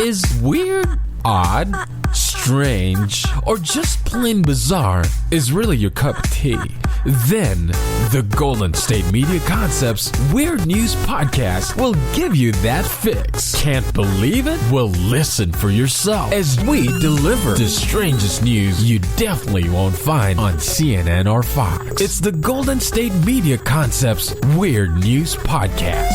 Is weird, odd, strange, or just plain bizarre is really your cup of tea? Then, the Golden State Media Concepts Weird News Podcast will give you that fix. Can't believe it? Well, listen for yourself as we deliver the strangest news you definitely won't find on CNN or Fox. It's the Golden State Media Concepts Weird News Podcast.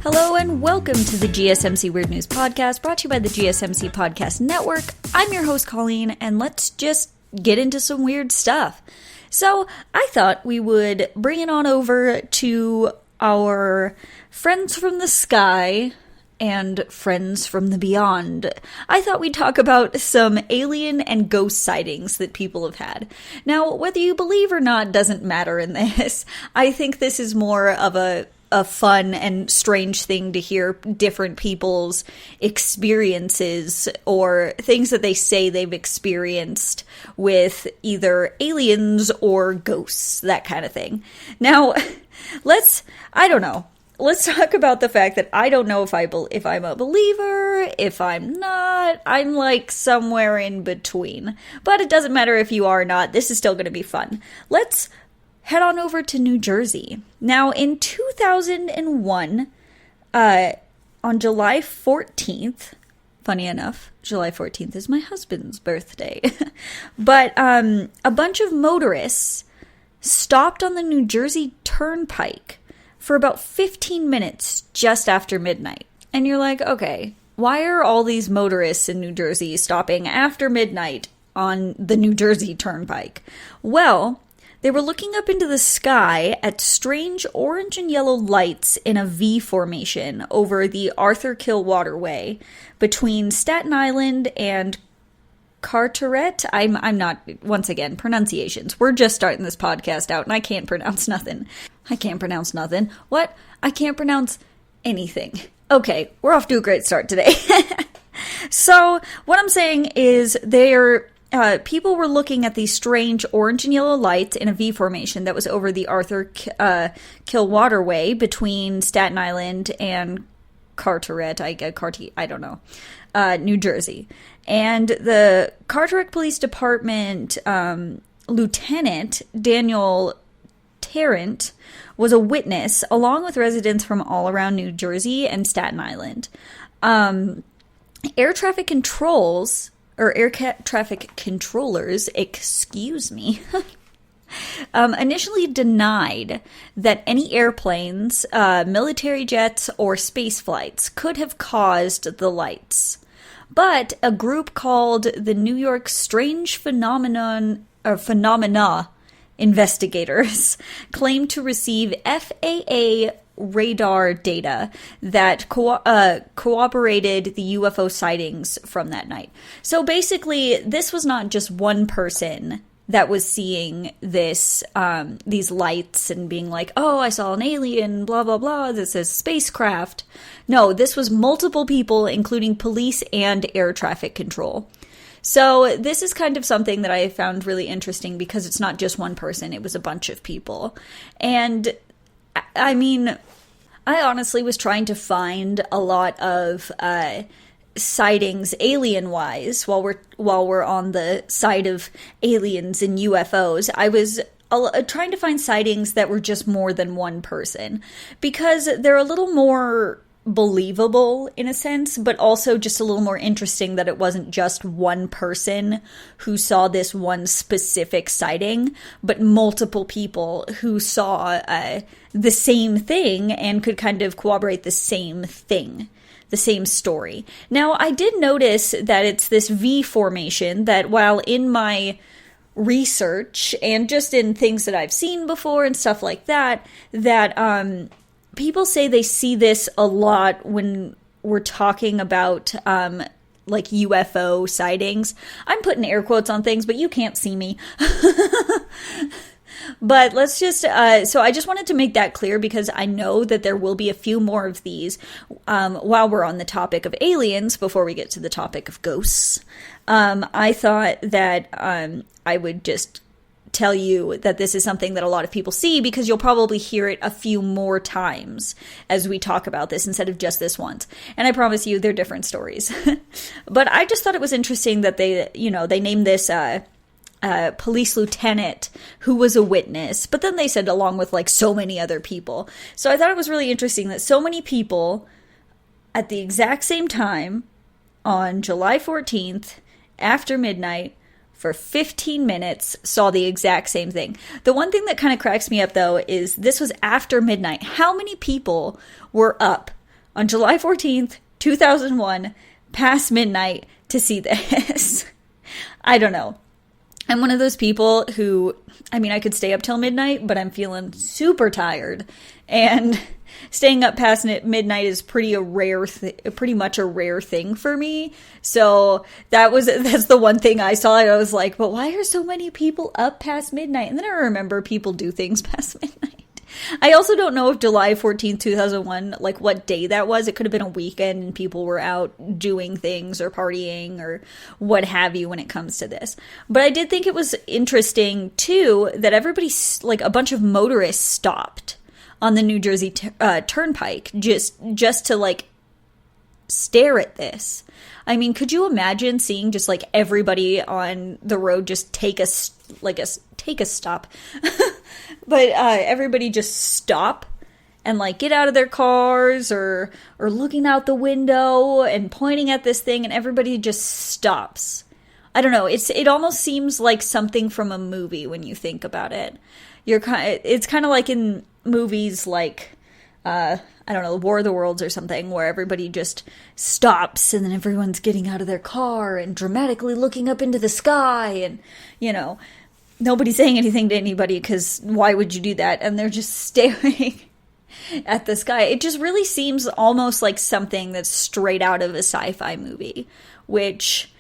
Hello and welcome to the GSMC Weird News Podcast, brought to you by the GSMC Podcast Network. I'm your host, Colleen, and let's just get into some weird stuff. So, I thought we would bring it on over to our friends from the sky and friends from the beyond. I thought we'd talk about some alien and ghost sightings that people have had. Now, whether you believe or not doesn't matter in this. I think this is more of a fun and strange thing to hear different people's experiences or things that they say they've experienced with either aliens or ghosts, that kind of thing. Now, let's talk about the fact that I don't know if I'm a believer, if I'm not. I'm like somewhere in between. But it doesn't matter if you are or not. This is still going to be fun. Let's head on over to New Jersey. Now, in 2001, on July 14th, funny enough, July 14th is my husband's birthday, but a bunch of motorists stopped on the New Jersey Turnpike for about 15 minutes just after midnight. And you're like, okay, why are all these motorists in New Jersey stopping after midnight on the New Jersey Turnpike? Well, they were looking up into the sky at strange orange and yellow lights in a V formation over the Arthur Kill Waterway between Staten Island and Carteret. I'm not, once again, pronunciations. We're just starting this podcast out and I can't pronounce nothing. What? I can't pronounce anything. Okay, we're off to a great start today. So, what I'm saying is people were looking at these strange orange and yellow lights in a V formation that was over the Arthur Kill Waterway between Staten Island and Carteret, I don't know, New Jersey. And the Carteret Police Department Lieutenant Daniel Tarrant was a witness, along with residents from all around New Jersey and Staten Island. Air traffic controllers, initially denied that any airplanes, military jets, or space flights could have caused the lights. But a group called the New York Strange Phenomena investigators claimed to receive FAA radar data that corroborated the UFO sightings from that night. So basically, this was not just one person that was seeing this, these lights and being like, oh, I saw an alien, blah, blah, blah, this is spacecraft. No, this was multiple people, including police and air traffic control. So this is kind of something that I found really interesting because it's not just one person, it was a bunch of people. And I mean, I honestly was trying to find a lot of sightings alien-wise while we're on the side of aliens and UFOs. I was trying to find sightings that were just more than one person because they're a little more believable in a sense, but also just a little more interesting that it wasn't just one person who saw this one specific sighting, but multiple people who saw the same thing and could kind of corroborate the same thing, the same story. Now, I did notice that it's this V formation that while in my research and just in things that I've seen before and stuff like that, people say they see this a lot when we're talking about like UFO sightings. I'm putting air quotes on things, but you can't see me. But let's just, so I just wanted to make that clear because I know that there will be a few more of these while we're on the topic of aliens before we get to the topic of ghosts. I thought that I would just tell you that this is something that a lot of people see because you'll probably hear it a few more times as we talk about this instead of just this once. And I promise you they're different stories. But I just thought it was interesting that they named this police lieutenant who was a witness, but then they said along with like so many other people. So I thought it was really interesting that so many people at the exact same time on July 14th after midnight for 15 minutes saw the exact same thing. The one thing that kind of cracks me up, though, is this was after midnight. How many people were up on July 14th, 2001, past midnight to see this? I don't know. I'm one of those people who, I could stay up till midnight, but I'm feeling super tired. And staying up past midnight is pretty much a rare thing for me. So that's the one thing I saw. I was like, but why are so many people up past midnight? And then I remember people do things past midnight. I also don't know if July 14th, 2001, like what day that was. It could have been a weekend and people were out doing things or partying or what have you when it comes to this. But I did think it was interesting, too, that everybody, like a bunch of motorists stopped on the New Jersey Turnpike just to like stare at this. Could you imagine seeing just like everybody on the road just take a stop, but everybody just stop and like get out of their cars or looking out the window and pointing at this thing, and everybody just stops. I don't know. It almost seems like something from a movie when you think about it. It's kind of like in movies like, I don't know, War of the Worlds or something, where everybody just stops and then everyone's getting out of their car and dramatically looking up into the sky and, nobody's saying anything to anybody because why would you do that? And they're just staring at the sky. It just really seems almost like something that's straight out of a sci-fi movie, which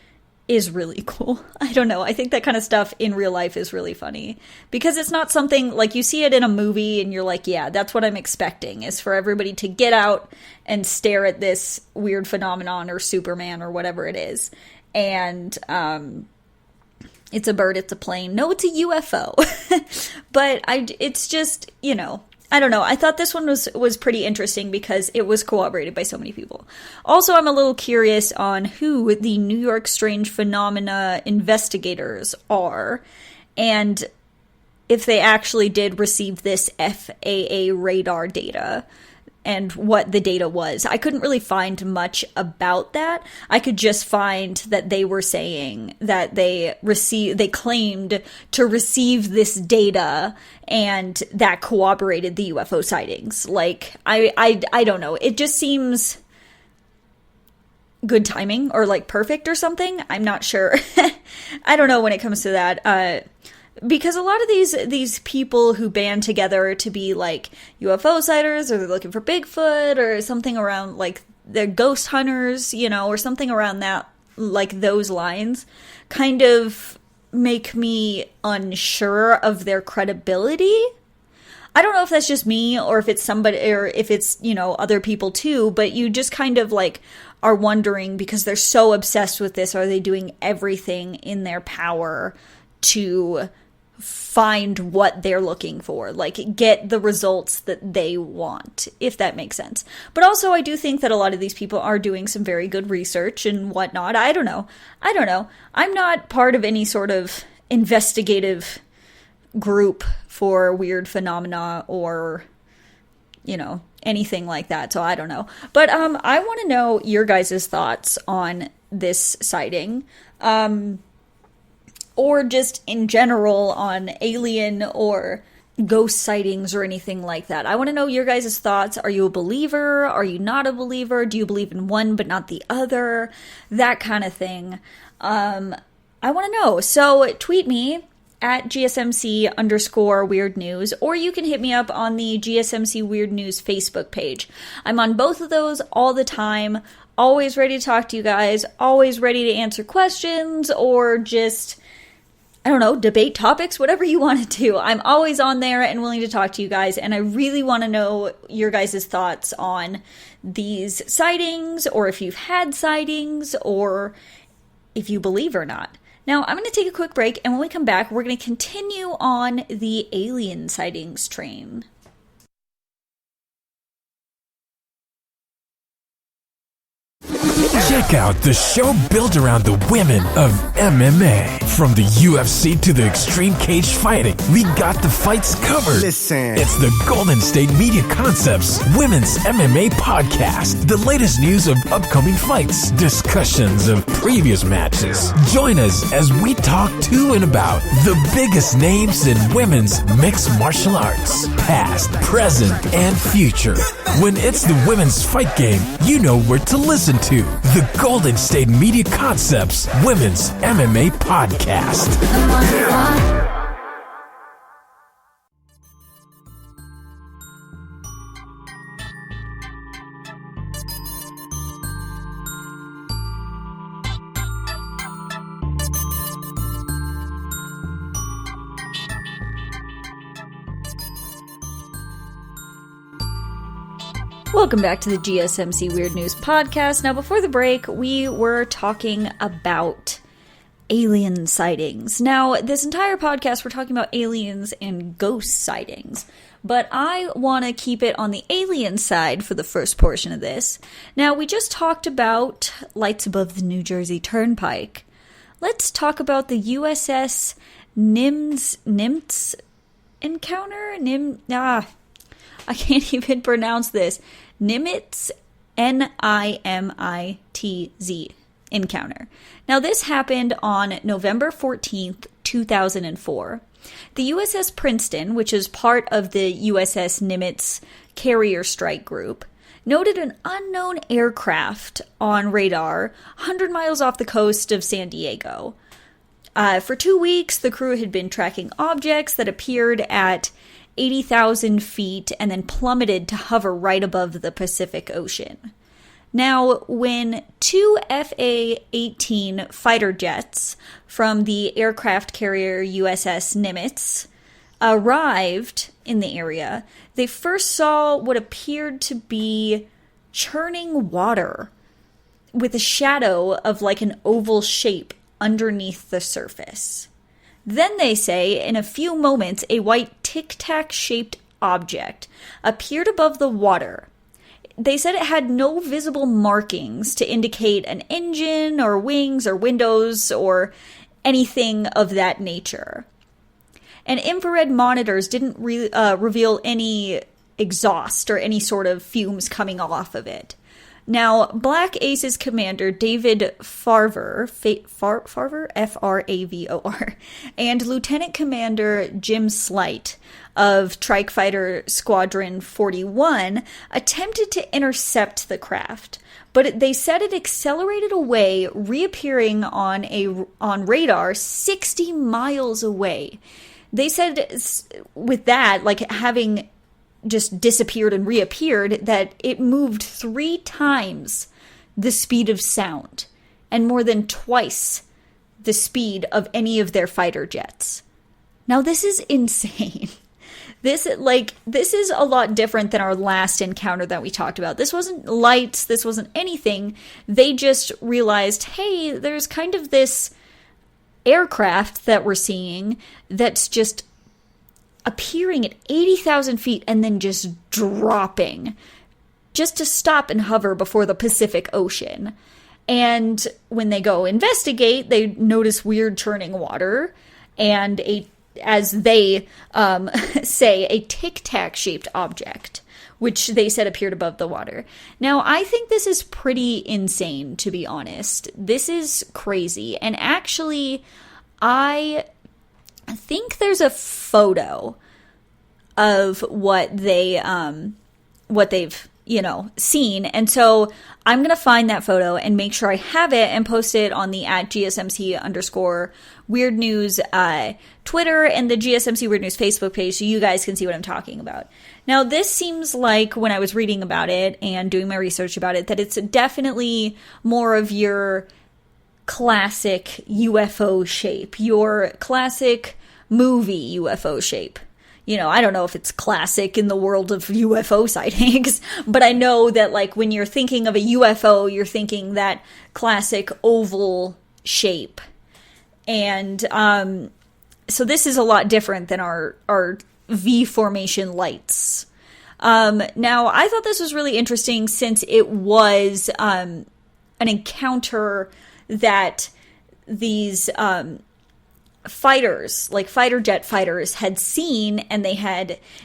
is really cool. I don't know. I think that kind of stuff in real life is really funny because it's not something like you see it in a movie and you're like, yeah, that's what I'm expecting, is for everybody to get out and stare at this weird phenomenon or Superman or whatever it is. And, it's a bird, it's a plane. No, it's a UFO. But it's just, I don't know. I thought this one was pretty interesting because it was corroborated by so many people. Also, I'm a little curious on who the New York Strange Phenomena investigators are and if they actually did receive this FAA radar data and what the data was. I couldn't really find much about that. I could just find that they were saying that they claimed to receive this data and that corroborated the UFO sightings. Like, I don't know. It just seems good timing or like perfect or something. I'm not sure. I don't know when it comes to that. Because a lot of these people who band together to be like UFO sighters, or they're looking for Bigfoot or something around like they're ghost hunters, or something around that, like those lines, kind of make me unsure of their credibility. I don't know if that's just me or if it's somebody or if it's, other people too, but you just kind of like are wondering because they're so obsessed with this. Are they doing everything in their power to find what they're looking for, like get the results that they want, if that makes sense? But also I do think that a lot of these people are doing some very good research and whatnot. I don't know. I'm not part of any sort of investigative group for weird phenomena or, anything like that. So I don't know. But I want to know your guys' thoughts on this sighting. Or just in general on alien or ghost sightings or anything like that. I want to know your guys' thoughts. Are you a believer? Are you not a believer? Do you believe in one but not the other? That kind of thing. I want to know. So tweet me at GSMC_Weird News, or you can hit me up on the GSMC Weird News Facebook page. I'm on both of those all the time. Always ready to talk to you guys. Always ready to answer questions or just I don't know, debate topics, whatever you want to do. I'm always on there and willing to talk to you guys, and I really want to know your guys' thoughts on these sightings, or if you've had sightings, or if you believe or not. Now, I'm going to take a quick break, and when we come back, we're going to continue on the alien sightings train. Check out the show built around the women of MMA. From the UFC to the extreme cage fighting, we got the fights covered. Listen. It's the Golden State Media Concepts Women's MMA Podcast. The latest news of upcoming fights, discussions of previous matches. Join us as we talk to and about the biggest names in women's mixed martial arts. Past, present, and future. When it's the women's fight game, you know where to listen to. The Golden State Media Concepts Women's MMA Podcast. Welcome back to the GSMC Weird News Podcast. Now, before the break, we were talking about alien sightings. Now, this entire podcast, we're talking about aliens and ghost sightings. But I want to keep it on the alien side for the first portion of this. Now, we just talked about lights above the New Jersey Turnpike. Let's talk about the USS Nimitz encounter? I can't even pronounce this. Nimitz, Nimitz encounter. Now, this happened on November 14th, 2004. The USS Princeton, which is part of the USS Nimitz carrier strike group, noted an unknown aircraft on radar 100 miles off the coast of San Diego. For 2 weeks, the crew had been tracking objects that appeared at 80,000 feet and then plummeted to hover right above the Pacific Ocean. Now, when two FA-18 fighter jets from the aircraft carrier USS Nimitz arrived in the area, they first saw what appeared to be churning water with a shadow of like an oval shape underneath the surface. Then they say, in a few moments, a white tic-tac-shaped object appeared above the water. They said it had no visible markings to indicate an engine or wings or windows or anything of that nature. And infrared monitors didn't reveal any exhaust or any sort of fumes coming off of it. Now, Black Aces commander David Farver, F-R-A-V-O-R, and Lieutenant Commander Jim Slight of Trike Fighter Squadron 41 attempted to intercept the craft, but they said it accelerated away, reappearing on radar 60 miles away. They said with that, like having just disappeared and reappeared, that it moved 3 times the speed of sound and more than twice the speed of any of their fighter jets. Now, this is insane. This is a lot different than our last encounter that we talked about. This wasn't lights, this wasn't anything. They just realized, hey, there's kind of this aircraft that we're seeing that's just appearing at 80,000 feet and then just dropping, just to stop and hover before the Pacific Ocean. And when they go investigate, they notice weird churning water and as they say, a tic-tac shaped object, which they said appeared above the water. Now, I think this is pretty insane, to be honest. This is crazy. And actually, I think there's a photo of what they've, seen. And so I'm going to find that photo and make sure I have it and post it on the @GSMC_Weird News Twitter and the GSMC Weird News Facebook page so you guys can see what I'm talking about. Now, this seems like, when I was reading about it and doing my research about it, that it's definitely more of your classic UFO shape, your classic movie UFO shape. You know, I don't know if it's classic in the world of UFO sightings, but I know that, like, when you're thinking of a UFO, you're thinking that classic oval shape. And so this is a lot different than our V formation lights. Now, I thought this was really interesting since it was an encounter that these fighters, like fighter jet fighters, had seen, and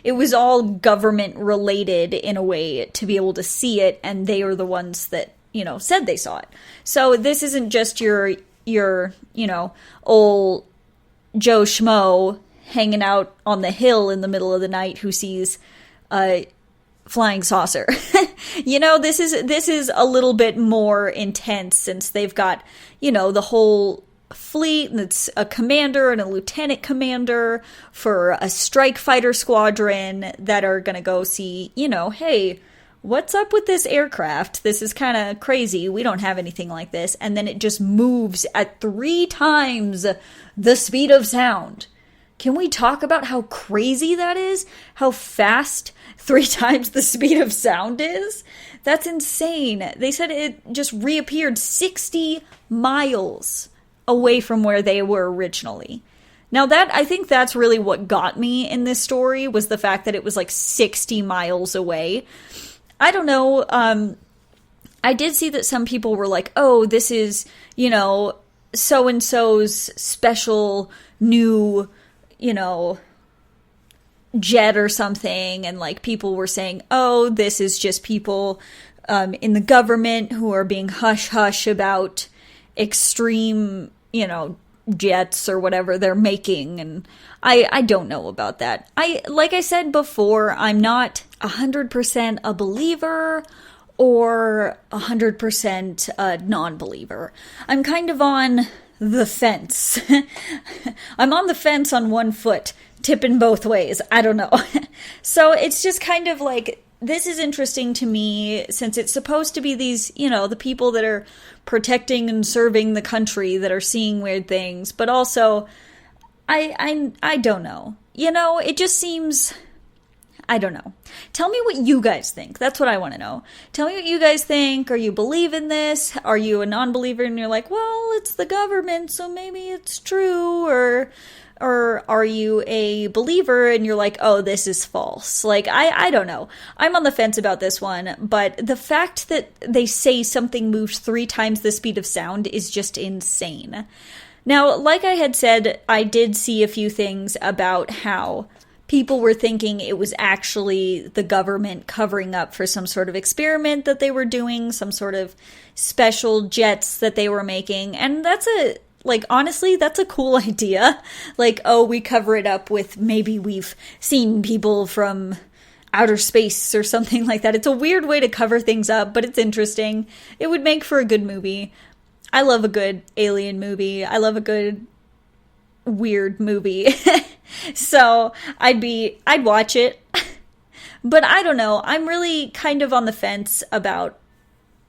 it was all government related in a way to be able to see it, and they are the ones that, you know, said they saw it. So this isn't just your you know, old Joe Schmo hanging out on the hill in the middle of the night who sees a flying saucer. You know, this is a little bit more intense, since they've got, you know, the whole fleet, and it's a commander and a lieutenant commander for a strike fighter squadron that are gonna go see, you know, hey, what's up with this aircraft? This is kind of crazy. We don't have anything like this. And then it just moves at 3 times the speed of sound. Can we talk about how crazy that is? How fast 3 times the speed of sound is? That's insane. They said it just reappeared 60 miles away from where they were originally. Now I think that's really what got me in this story, was the fact that it was like 60 miles away. I don't know, I did see that some people were like, oh, this is, you know, so-and-so's special new, you know, jet or something, and like people were saying, oh, this is just people in the government who are being hush-hush about extreme, you know, jets or whatever they're making, and I don't know about that. Like I said before, I'm not 100% a believer or 100% a non-believer. I'm kind of on the fence. I'm on the fence on one foot, tipping both ways. I don't know. So it's just kind of like, this is interesting to me, since it's supposed to be these, you know, the people that are protecting and serving the country that are seeing weird things, but also, I don't know. You know, it just seems, I don't know. Tell me what you guys think. That's what I want to know. Tell me what you guys think. Are you believe in this? Are you a non-believer and you're like, well, it's the government, so maybe it's true, or are you a believer and you're like, oh, this is false? Like, I don't know. I'm on the fence about this one, but the fact that they say something moves 3 times the speed of sound is just insane. Now, like I had said, I did see a few things about how people were thinking it was actually the government covering up for some sort of experiment that they were doing, some sort of special jets that they were making, and honestly, that's a cool idea. Like, oh, we cover it up with, maybe we've seen people from outer space or something like that. It's a weird way to cover things up, but it's interesting. It would make for a good movie. I love a good alien movie. I love a good weird movie. So I'd watch it. But I don't know. I'm really kind of on the fence about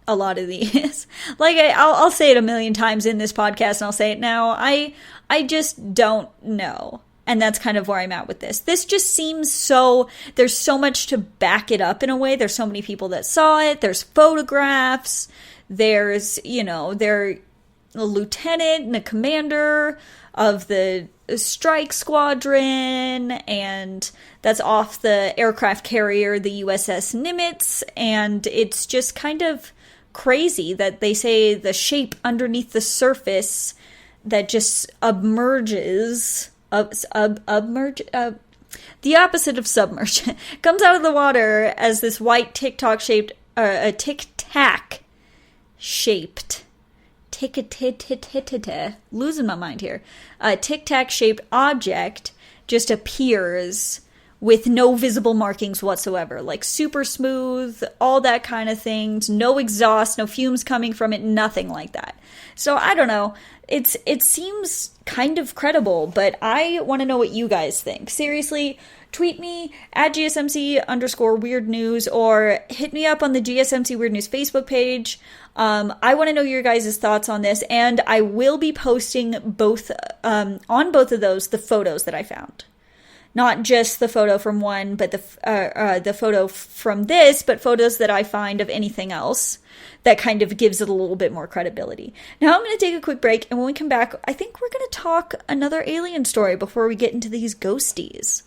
a lot of these. Like, I'll say it a million times in this podcast, and I'll say it now. I just don't know. And that's kind of where I'm at with this. This just seems so, there's so much to back it up in a way. There's so many people that saw it. There's photographs. There's, you know, they're a lieutenant and a commander of the strike squadron, and that's off the aircraft carrier, the USS Nimitz, and it's just kind of crazy that they say the shape underneath the surface that just the opposite of submerge, comes out of the water as this white tic-tac shaped losing my mind here. A tic-tac shaped object just appears with no visible markings whatsoever. Like, super smooth, all that kind of things. No exhaust, no fumes coming from it, nothing like that. So, I don't know. It seems kind of credible, but I want to know what you guys think. Seriously, tweet me at GSMC_weird news, or hit me up on the GSMC Weird News Facebook page. I want to know your guys' thoughts on this, and I will be posting both on both of those the photos that I found. Not just the photo from one, but the photo from this, but photos that I find of anything else that kind of gives it a little bit more credibility. Now I'm going to take a quick break, and when we come back, I think we're going to talk another alien story before we get into these ghosties.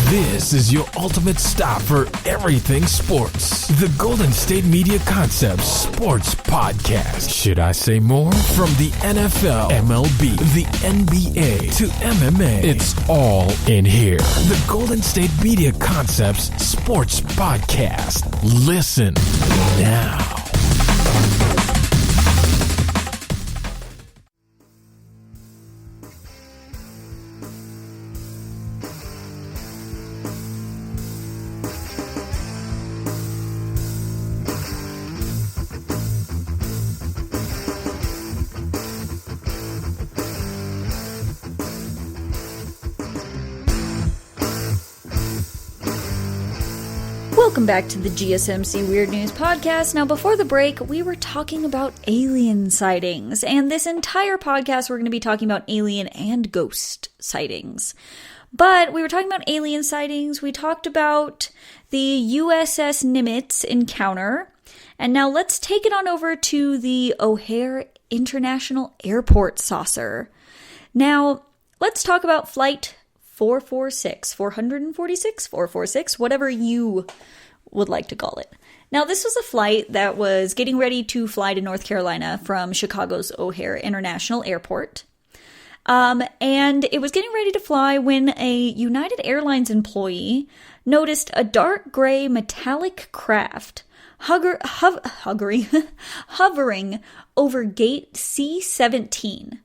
This is your ultimate stop for everything sports. The Golden State Media Concepts Sports Podcast. Should I say more? From the NFL, MLB, the NBA to MMA, it's all in here. The Golden State Media Concepts Sports Podcast. Listen now. Welcome back to the GSMC Weird News Podcast. Now, before the break, we were talking about alien sightings, and this entire podcast we're going to be talking about alien and ghost sightings. But we were talking about alien sightings, we talked about the USS Nimitz encounter, and now let's take it on over to the O'Hare International Airport saucer. Now, let's talk about Flight 446, whatever you would like to call it. Now, this was a flight that was getting ready to fly to North Carolina from Chicago's O'Hare International Airport. And it was getting ready to fly when a United Airlines employee noticed a dark gray metallic craft hovering over gate C-17.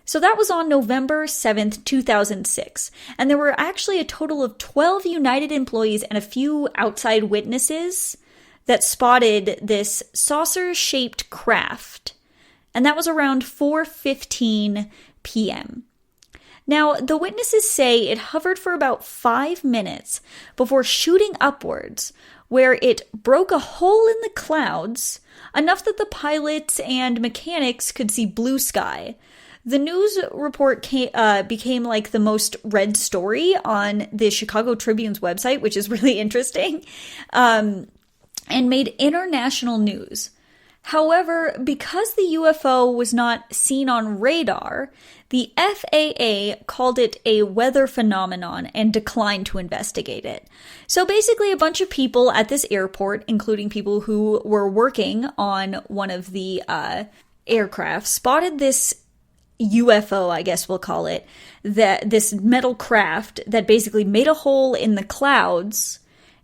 So that was on November 7th, 2006. And there were actually a total of 12 United employees and a few outside witnesses that spotted this saucer-shaped craft. And that was around 4:15 p.m. Now, the witnesses say it hovered for about 5 minutes before shooting upwards, where it broke a hole in the clouds, enough that the pilots and mechanics could see blue sky. The news report became like the most read story on the Chicago Tribune's website, which is really interesting, and made international news. However, because the UFO was not seen on radar, the FAA called it a weather phenomenon and declined to investigate it. So basically, a bunch of people at this airport, including people who were working on one of the aircraft, spotted this UFO, I guess we'll call it, that this metal craft that basically made a hole in the clouds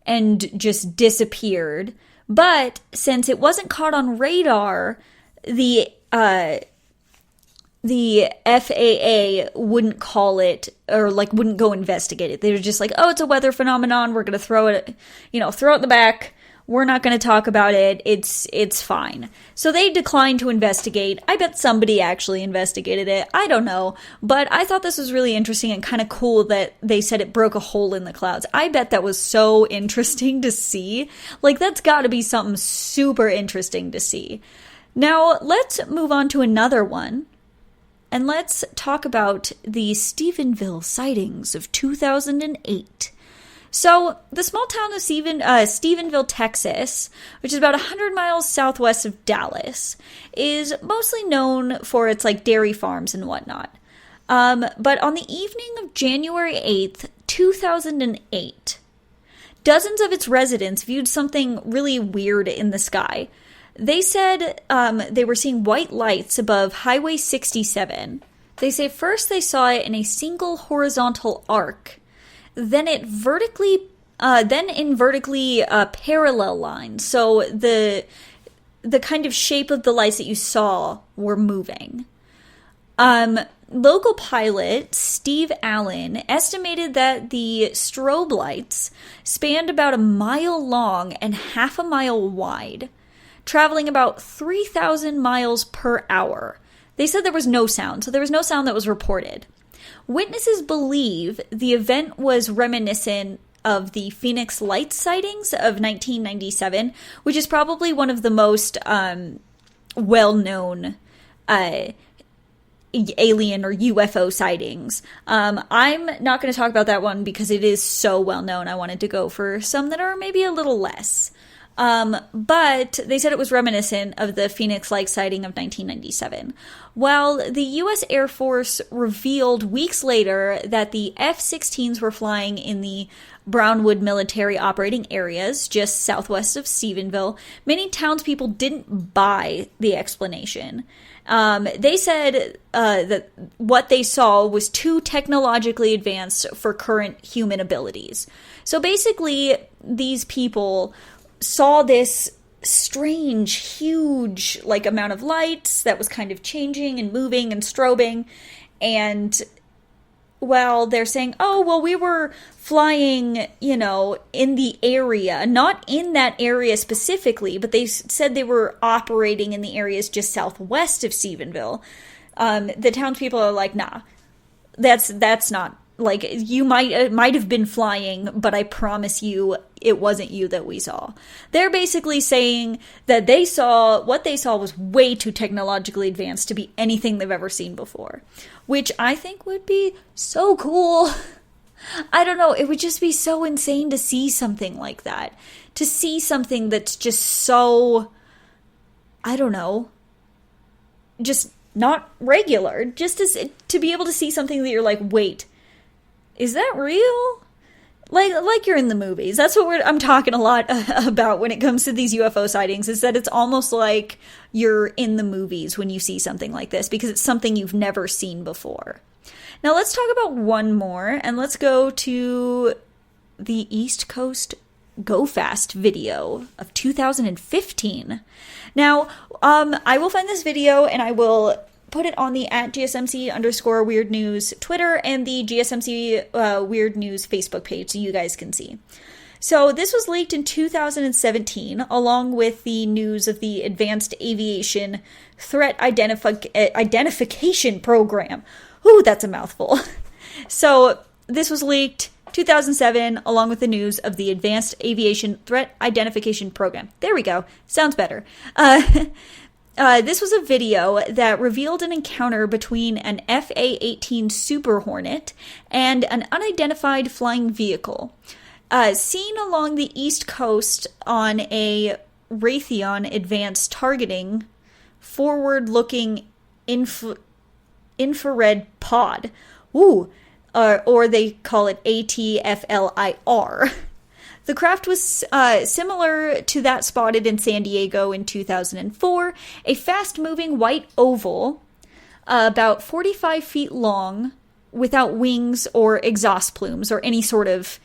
and just disappeared. But since it wasn't caught on radar, the FAA wouldn't call it, or like wouldn't go investigate it. They were just like, oh, it's a weather phenomenon. We're going to throw it in the back. We're not going to talk about it. It's fine. So they declined to investigate. I bet somebody actually investigated it. I don't know. But I thought this was really interesting and kind of cool that they said it broke a hole in the clouds. I bet that was so interesting to see. Like, that's got to be something super interesting to see. Now, let's move on to another one. And let's talk about the Stephenville sightings of 2008. So, the small town of Stephenville, Texas, which is about 100 miles southwest of Dallas, is mostly known for its, dairy farms and whatnot. But on the evening of January 8th, 2008, dozens of its residents viewed something really weird in the sky. They said they were seeing white lights above Highway 67. They say first they saw it in a single horizontal arc, then in vertically parallel lines. So the kind of shape of the lights that you saw were moving. Local pilot Steve Allen estimated that the strobe lights spanned about 1 mile long and half a mile wide, traveling about 3,000 miles per hour. They said there was no sound, so there was no sound that was reported. Witnesses believe the event was reminiscent of the Phoenix Lights sightings of 1997, which is probably one of the most well-known alien or UFO sightings. I'm not going to talk about that one because it is so well-known. I wanted to go for some that are maybe a little less. But they said it was reminiscent of the Phoenix Lights sighting of 1997. While the U.S. Air Force revealed weeks later that the F-16s were flying in the Brownwood military operating areas just southwest of Stephenville, many townspeople didn't buy the explanation. They said that what they saw was too technologically advanced for current human abilities. So basically, these people saw this strange, huge, amount of lights that was kind of changing and moving and strobing, and well, they're saying, oh, well, we were flying, in the area, not in that area specifically, but they said they were operating in the areas just southwest of Stephenville. The townspeople are like, nah, that's not, you might have been flying, but I promise you it wasn't you that we saw. They're basically saying that what they saw was way too technologically advanced to be anything they've ever seen before, which I think would be so cool. I don't know, it would just be so insane to see something like that. To see something that's just so, I don't know, just not regular. Just to be able to see something that you're like, wait, is that real? Like you're in the movies. That's what I'm talking a lot about when it comes to these UFO sightings, is that it's almost like you're in the movies when you see something like this, because it's something you've never seen before. Now let's talk about one more, and let's go to the East Coast Go Fast video of 2015. Now, I will find this video and I will put it on the @GSMC_Weird News Twitter and the GSMC Weird News Facebook page so you guys can see. So this was leaked in 2017 along with the news of the Advanced Aviation Threat Identification Program. Ooh, that's a mouthful. So this was leaked 2007 along with the news of the Advanced Aviation Threat Identification Program. There we go. Sounds better. This was a video that revealed an encounter between an FA-18 Super Hornet and an unidentified flying vehicle. Seen along the East Coast on a Raytheon Advanced Targeting forward-looking infrared pod. Ooh, or they call it ATFLIR. The craft was similar to that spotted in San Diego in 2004, a fast-moving white oval, about 45 feet long, without wings or exhaust plumes or any sort of,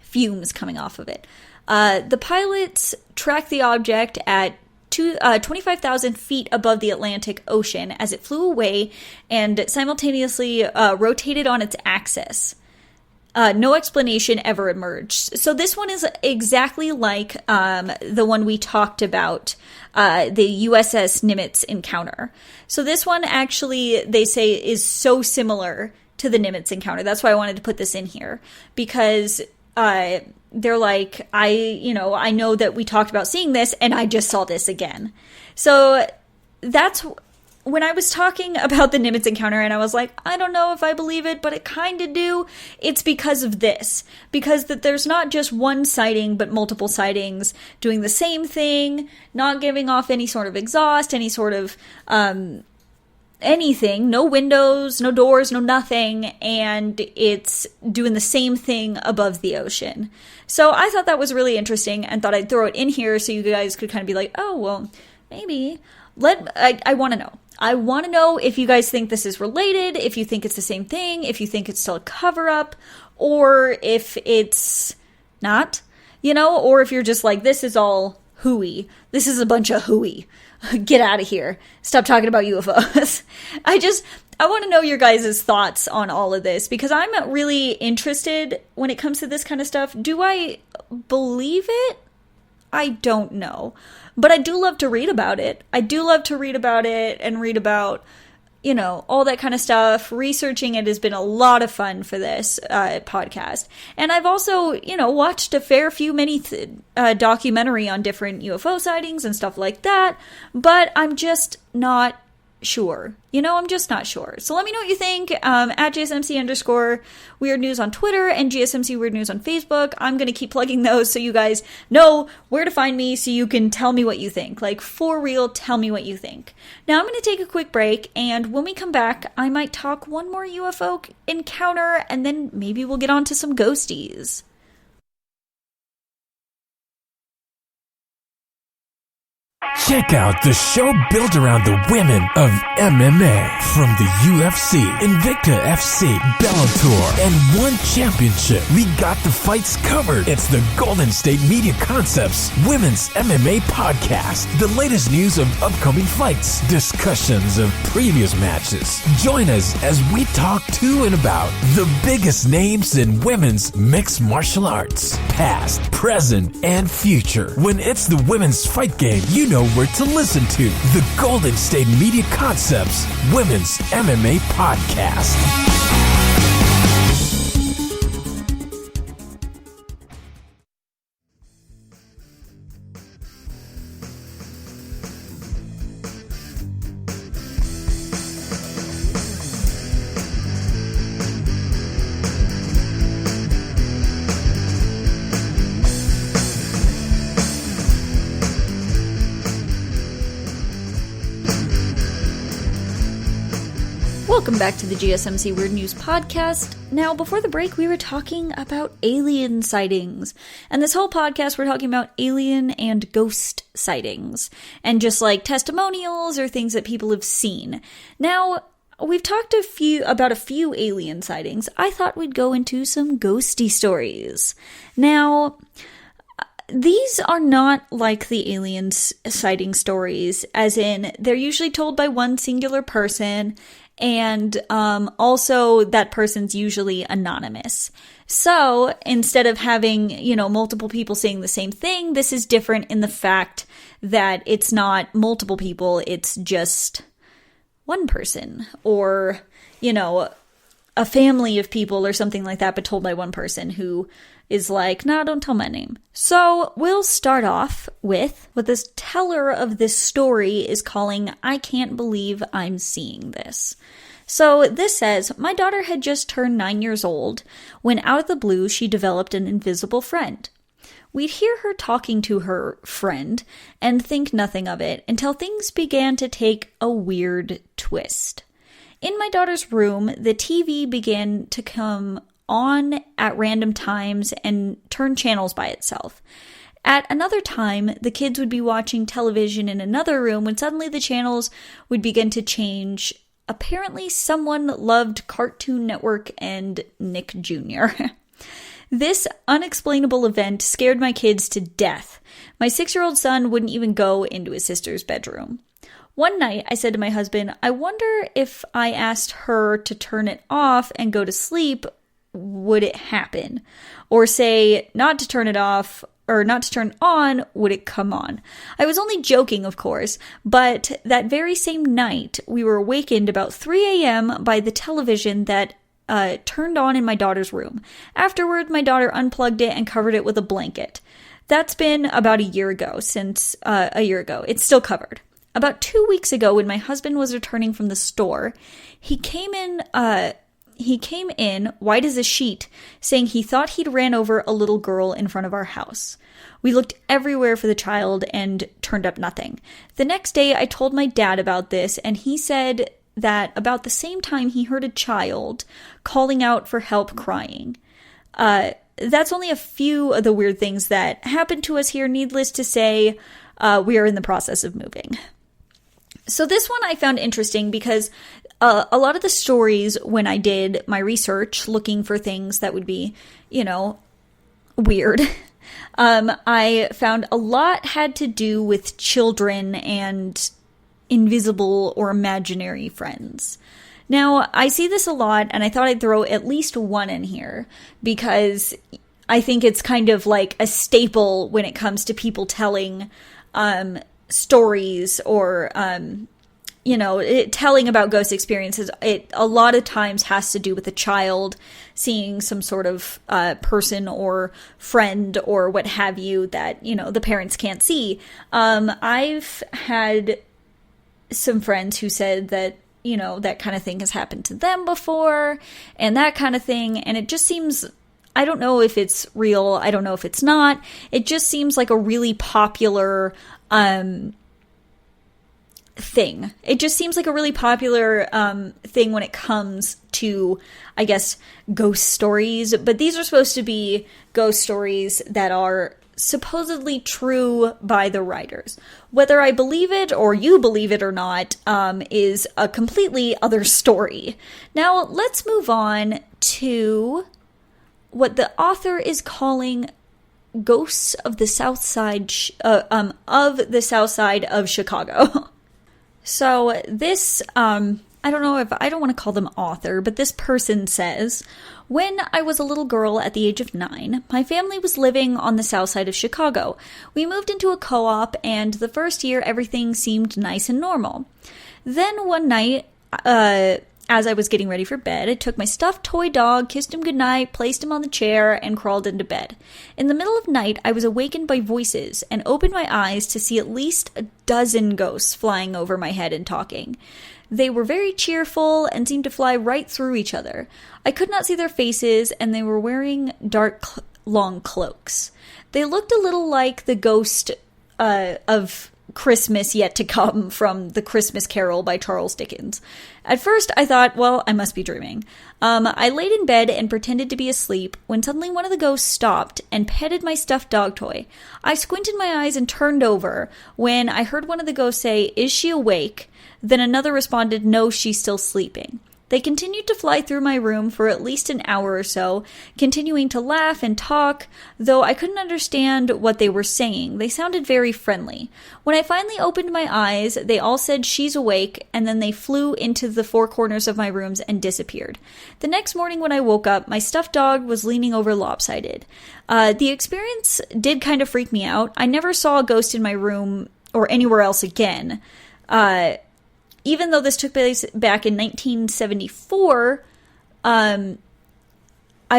fumes coming off of it. The pilots tracked the object at 25,000 feet above the Atlantic Ocean as it flew away and simultaneously rotated on its axis. No explanation ever emerged. So this one is exactly like the one we talked about, the USS Nimitz encounter. So this one actually, they say, is so similar to the Nimitz encounter. That's why I wanted to put this in here, because they're like, I know that we talked about seeing this, and I just saw this again. So that's when I was talking about the Nimitz encounter, and I was like, I don't know if I believe it, but I kind of do. It's because of this. Because that there's not just one sighting, but multiple sightings doing the same thing, not giving off any sort of exhaust, any sort of anything. No windows, no doors, no nothing. And it's doing the same thing above the ocean. So I thought that was really interesting and thought I'd throw it in here so you guys could kind of be like, oh, well, maybe. I want to know. I want to know if you guys think this is related, if you think it's the same thing, if you think it's still a cover-up, or if it's not, or if you're just like, this is all hooey. This is a bunch of hooey. Get out of here. Stop talking about UFOs. I want to know your guys' thoughts on all of this, because I'm really interested when it comes to this kind of stuff. Do I believe it? I don't know. But I do love to read about it. I do love to read about it and read about, all that kind of stuff. Researching it has been a lot of fun for this podcast. And I've also, watched a fair few documentary on different UFO sightings and stuff like that. But I'm just not sure. I'm just not sure. So let me know what you think at GSMC_Weird News on Twitter and GSMC Weird News on Facebook. I'm going to keep plugging those so you guys know where to find me so you can tell me what you think. Like, for real, tell me what you think. Now I'm going to take a quick break, and when we come back, I might talk one more UFO encounter, and then maybe we'll get on to some ghosties. Check out the show built around the women of MMA. From the UFC, Invicta FC, Bellator, and one championship. We got the fights covered. It's the Golden State Media Concepts Women's MMA Podcast. The latest news of upcoming fights, discussions of previous matches. Join us as we talk to and about the biggest names in women's mixed martial arts. Past, present, and future. When it's the women's fight game, you know where to listen to. The Golden State Media Concepts Women's MMA Podcast. Welcome back to the GSMC Weird News Podcast. Now, before the break, we were talking about alien sightings. And this whole podcast, we're talking about alien and ghost sightings. And just like testimonials or things that people have seen. Now, we've talked about a few alien sightings. I thought we'd go into some ghosty stories. Now, these are not like the aliens sighting stories, as in they're usually told by one singular person, and also that person's usually anonymous. So instead of having, multiple people saying the same thing, this is different in the fact that it's not multiple people, it's just one person, or, a family of people or something like that, but told by one person who is like, nah, don't tell my name. So we'll start off with what this teller of this story is calling, I can't believe I'm seeing this. So this says, my daughter had just turned 9 years old when out of the blue she developed an invisible friend. We'd hear her talking to her friend and think nothing of it until things began to take a weird twist. In my daughter's room, the TV began to come on at random times and turn channels by itself. At another time, the kids would be watching television in another room when suddenly the channels would begin to change. Apparently, someone loved Cartoon Network and Nick Jr. This unexplainable event scared my kids to death. My 6-year-old son wouldn't even go into his sister's bedroom. One night, I said to my husband, I wonder if I asked her to turn it off and go to sleep, would it happen? Or say not to turn it off or not to turn on, would it come on? I was only joking, of course, but that very same night, we were awakened about 3 a.m. by the television that turned on in my daughter's room. Afterward, my daughter unplugged it and covered it with a blanket. That's been about a year ago, It's still covered. About 2 weeks ago, when my husband was returning from the store, he came in white as a sheet, saying he thought he'd ran over a little girl in front of our house. We looked everywhere for the child and turned up nothing. The next day, I told my dad about this, and he said that about the same time he heard a child calling out for help crying. That's only a few of the weird things that happened to us here. Needless to say, we are in the process of moving. So this one I found interesting because a lot of the stories when I did my research looking for things that would be, weird, I found a lot had to do with children and invisible or imaginary friends. Now, I see this a lot, and I thought I'd throw at least one in here because I think it's kind of like a staple when it comes to people telling stories or telling about ghost experiences. It a lot of times has to do with a child seeing some sort of person or friend or what have you that, the parents can't see. I've had some friends who said that, that kind of thing has happened to them before and that kind of thing. And it just seems, I don't know if it's real. I don't know if it's not. It just seems like a really popular thing. It just seems like a really popular thing when it comes to, I guess, ghost stories. But these are supposed to be ghost stories that are supposedly true by the writers. Whether I believe it or you believe it or not is a completely other story. Now, let's move on to what the author is calling ghosts of the South Side of Chicago. So this, I don't want to call them author, but this person says, when I was a little girl at the age of 9, my family was living on the south side of Chicago. We moved into a co-op, and the first year everything seemed nice and normal. Then one night, as I was getting ready for bed, I took my stuffed toy dog, kissed him goodnight, placed him on the chair, and crawled into bed. In the middle of night, I was awakened by voices and opened my eyes to see at least a dozen ghosts flying over my head and talking. They were very cheerful and seemed to fly right through each other. I could not see their faces, and they were wearing dark, long cloaks. They looked a little like the ghost of Christmas Yet to Come from The Christmas Carol by Charles Dickens. At first, I thought, well, I must be dreaming. I laid in bed and pretended to be asleep when suddenly one of the ghosts stopped and petted my stuffed dog toy. I squinted my eyes and turned over when I heard one of the ghosts say, "Is she awake?" Then another responded, "No, she's still sleeping." They continued to fly through my room for at least an hour or so, continuing to laugh and talk, though I couldn't understand what they were saying. They sounded very friendly. When I finally opened my eyes, they all said, "She's awake," and then they flew into the four corners of my rooms and disappeared. The next morning when I woke up, my stuffed dog was leaning over lopsided. The experience did kind of freak me out. I never saw a ghost in my room or anywhere else again. Even though this took place back in 1974, I've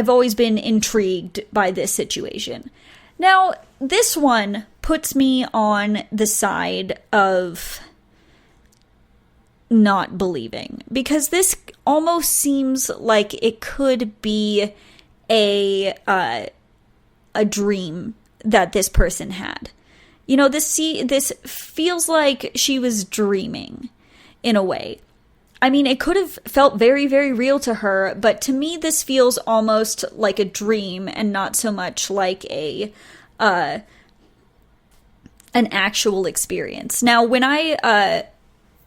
always been intrigued by this situation. Now, this one puts me on the side of not believing, because this almost seems like it could be a dream that this person had. This feels like she was dreaming. In a way. I mean, it could have felt very, very real to her, but to me this feels almost like a dream and not so much like an actual experience. Now, when I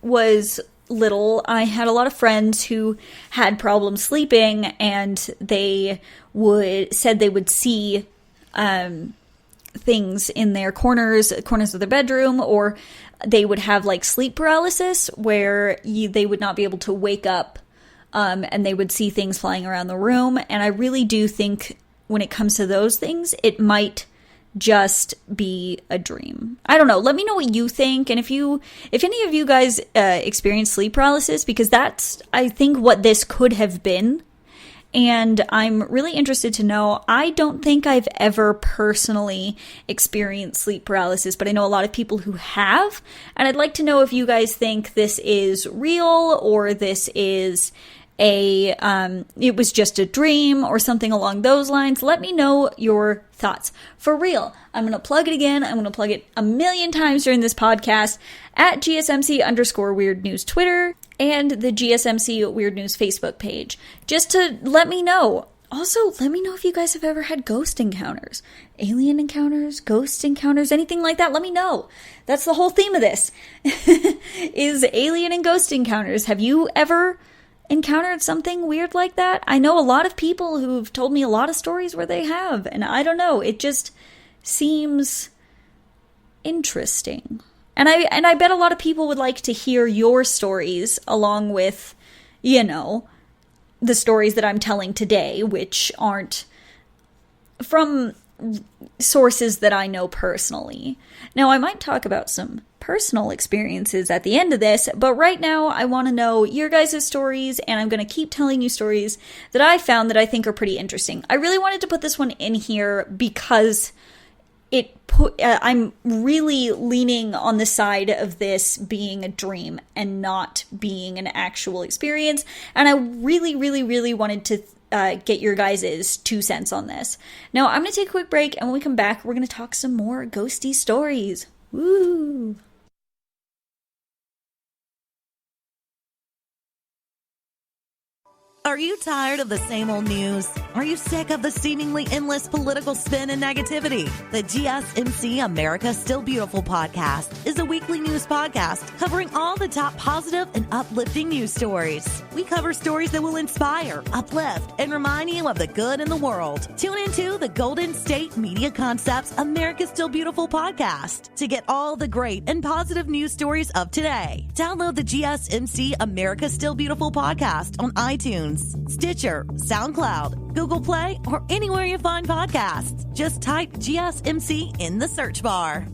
was little, I had a lot of friends who had problems sleeping, and they said they would see things in their corners of their bedroom, or they would have like sleep paralysis where they would not be able to wake up, and they would see things flying around the room. And I really do think when it comes to those things, it might just be a dream. I don't know. Let me know what you think. And if any of you guys experience sleep paralysis, because that's, I think, what this could have been. And I'm really interested to know. I don't think I've ever personally experienced sleep paralysis, but I know a lot of people who have. And I'd like to know if you guys think this is real, or this is it was just a dream or something along those lines. Let me know your thoughts. For real, I'm going to plug it again. I'm going to plug it a million times during this podcast at GSMC_Weird News Twitter and the GSMC Weird News Facebook page. Just to let me know. Also, let me know if you guys have ever had ghost encounters, alien encounters, ghost encounters, anything like that. Let me know. That's the whole theme of this, is alien and ghost encounters. Have you ever encountered something weird like that? I know a lot of people who've told me a lot of stories where they have, and I don't know, it just seems interesting. And I bet a lot of people would like to hear your stories along with, the stories that I'm telling today, which aren't from sources that I know personally. Now, I might talk about some personal experiences at the end of this, but right now I want to know your guys' stories, and I'm going to keep telling you stories that I found that I think are pretty interesting. I really wanted to put this one in here because I'm really leaning on the side of this being a dream and not being an actual experience, and I really, really, really wanted to get your guys' 2 cents on this. Now, I'm going to take a quick break, and when we come back, we're going to talk some more ghosty stories. Woo! Are you tired of the same old news? Are you sick of the seemingly endless political spin and negativity? The GSMC America's Still Beautiful podcast is a weekly news podcast covering all the top positive and uplifting news stories. We cover stories that will inspire, uplift, and remind you of the good in the world. Tune into the Golden State Media Concepts America's Still Beautiful podcast to get all the great and positive news stories of today. Download the GSMC America's Still Beautiful podcast on iTunes, Stitcher, SoundCloud, Google Play, or anywhere you find podcasts. Just type GSMC in the search bar.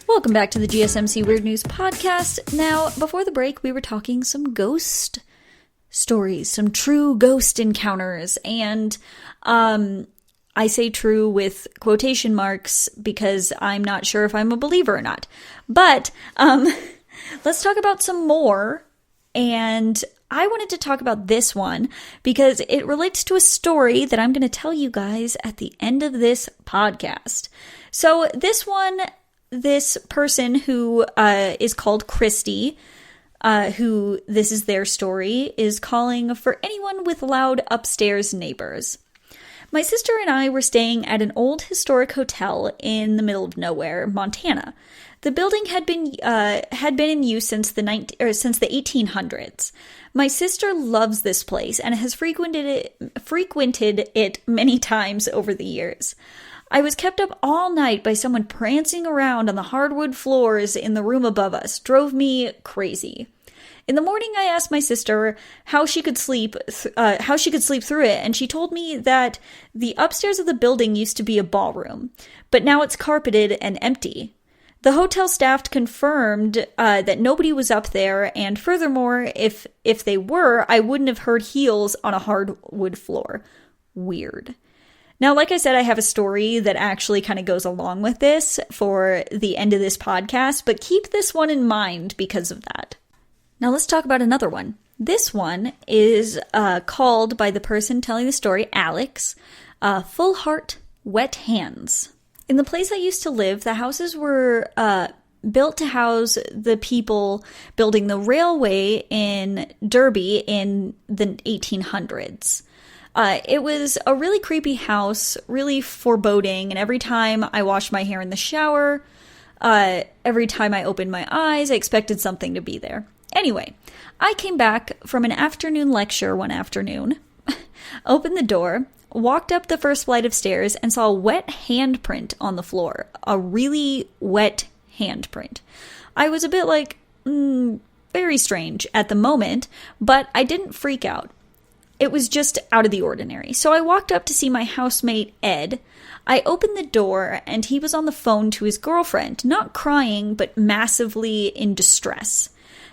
Welcome back to the GSMC Weird News Podcast. Now, before the break, we were talking some ghost stories, some true ghost encounters, and I say true with quotation marks because I'm not sure if I'm a believer or not. But let's talk about some more, and I wanted to talk about this one because it relates to a story that I'm going to tell you guys at the end of this podcast. So this person who is called Christy, who this is their story, is calling for anyone with loud upstairs neighbors. My sister and I were staying at an old historic hotel in the middle of nowhere, Montana. The building had been in use since the 1800s. My sister loves this place and has frequented it many times over the years. I was kept up all night by someone prancing around on the hardwood floors in the room above us. Drove me crazy. In the morning, I asked my sister how she could sleep through it, and she told me that the upstairs of the building used to be a ballroom, but now it's carpeted and empty. The hotel staff confirmed that nobody was up there, and furthermore, if they were, I wouldn't have heard heels on a hardwood floor. Weird. Now, like I said, I have a story that actually kind of goes along with this for the end of this podcast, but keep this one in mind because of that. Now, let's talk about another one. This one is called, by the person telling the story, Alex, Full Heart, Wet Hands. In the place I used to live, the houses were built to house the people building the railway in Derby in the 1800s. It was a really creepy house, really foreboding, and every time I washed my hair in the shower, every time I opened my eyes, I expected something to be there. Anyway, I came back from an afternoon lecture one afternoon, opened the door, walked up the first flight of stairs, and saw a wet handprint on the floor. A really wet handprint. I was a bit like, very strange at the moment, but I didn't freak out. It was just out of the ordinary. So I walked up to see my housemate, Ed. I opened the door, and he was on the phone to his girlfriend, not crying, but massively in distress.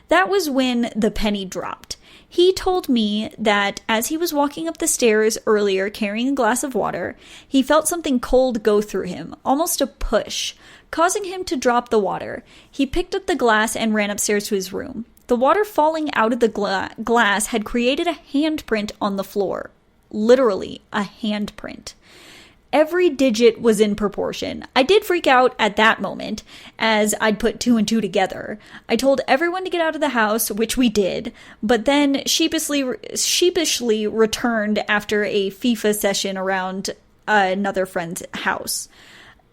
That was when the penny dropped. He told me that as he was walking up the stairs earlier carrying a glass of water, he felt something cold go through him, almost a push, causing him to drop the water. He picked up the glass and ran upstairs to his room. The water falling out of the glass had created a handprint on the floor. Literally, a handprint. Every digit was in proportion. I did freak out at that moment, as I'd put 2 and 2 together. I told everyone to get out of the house, which we did, but then sheepishly returned after a FIFA session around another friend's house.